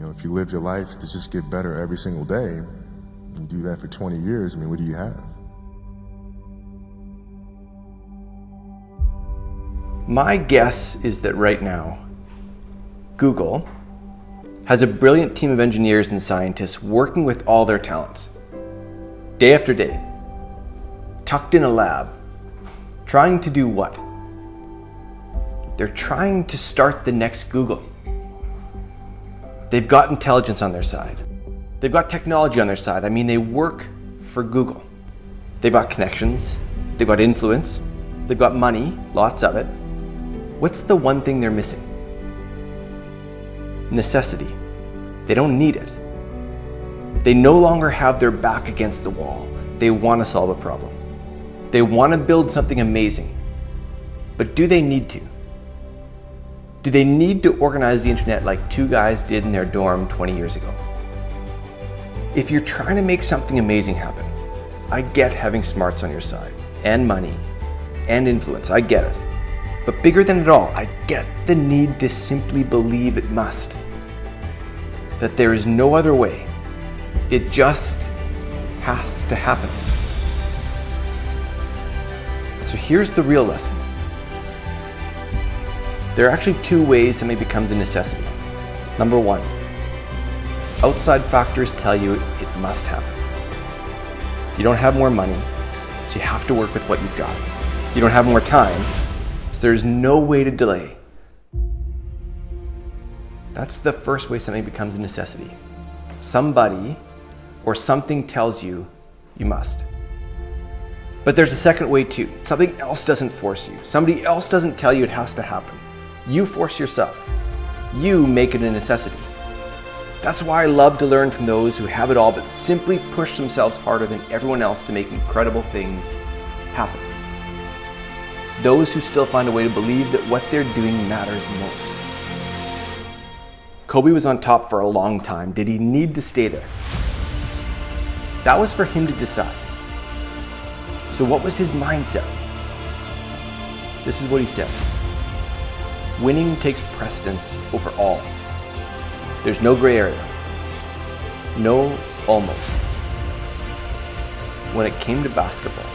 if you live your life to just get better every single day, and do that for 20 years, what do you have? My guess is that right now, Google has a brilliant team of engineers and scientists working with all their talents, day after day, tucked in a lab, trying to do what? They're trying to start the next Google. They've got intelligence on their side. They've got technology on their side. They work for Google. They've got connections. They've got influence. They've got money, lots of it. What's the one thing they're missing? Necessity. They don't need it. They no longer have their back against the wall. They want to solve a problem. They want to build something amazing. But do they need to? Do they need to organize the internet like two guys did in their dorm 20 years ago? If you're trying to make something amazing happen, I get having smarts on your side, and money, and influence, I get it. But bigger than it all, I get the need to simply believe it must. That there is no other way. It just has to happen. So here's the real lesson. There are actually two ways something becomes a necessity. Number one, outside factors tell you it must happen. You don't have more money, so you have to work with what you've got. You don't have more time, so there's no way to delay. That's the first way something becomes a necessity. Somebody or something tells you you must. But there's a second way too. Something else doesn't force you. Somebody else doesn't tell you it has to happen. You force yourself. You make it a necessity. That's why I love to learn from those who have it all but simply push themselves harder than everyone else to make incredible things happen. Those who still find a way to believe that what they're doing matters most. Kobe was on top for a long time. Did he need to stay there? That was for him to decide. So what was his mindset? This is what he said. Winning takes precedence over all. There's no gray area. No almosts. When it came to basketball,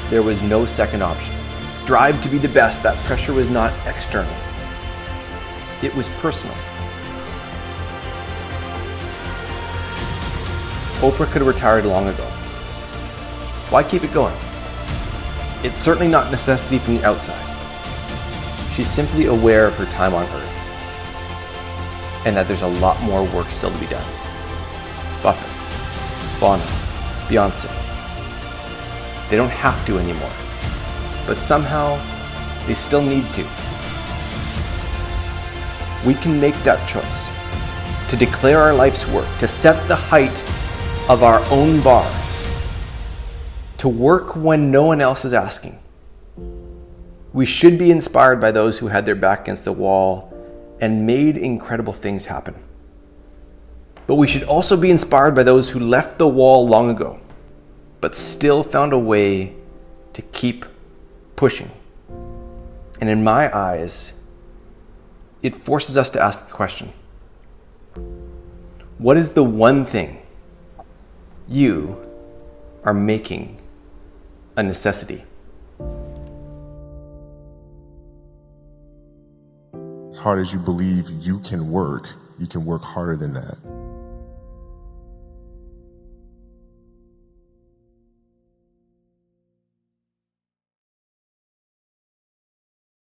there was no second option. Drive to be the best, that pressure was not external. It was personal. Oprah could have retired long ago. Why keep it going? It's certainly not a necessity from the outside. She's simply aware of her time on Earth and that there's a lot more work still to be done. Buffett, Bono, Beyonce. They don't have to anymore, but somehow they still need to. We can make that choice to declare our life's work, to set the height of our own bar, to work when no one else is asking. We should be inspired by those who had their back against the wall and made incredible things happen. But we should also be inspired by those who left the wall long ago, but still found a way to keep pushing. And in my eyes, it forces us to ask the question, what is the one thing you are making a necessity? As hard as you believe you can work harder than that.